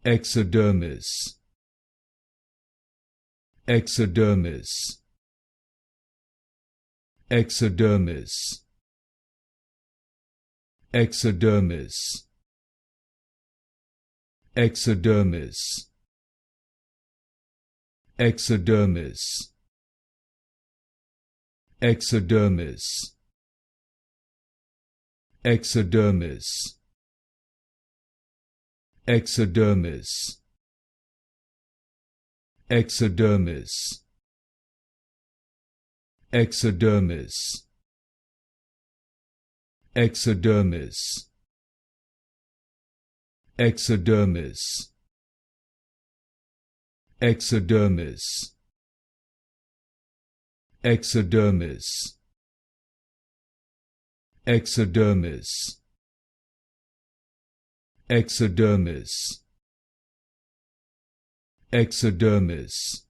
Exodermis, Exodermis, Exodermis, Exodermis, Exodermis, Exodermis, Exodermis, Exodermis, Exodermis, Exodermis, Exodermis, Exodermis, Exodermis, Exodermis, Exodermis, Exodermis, Exodermis, Exodermis,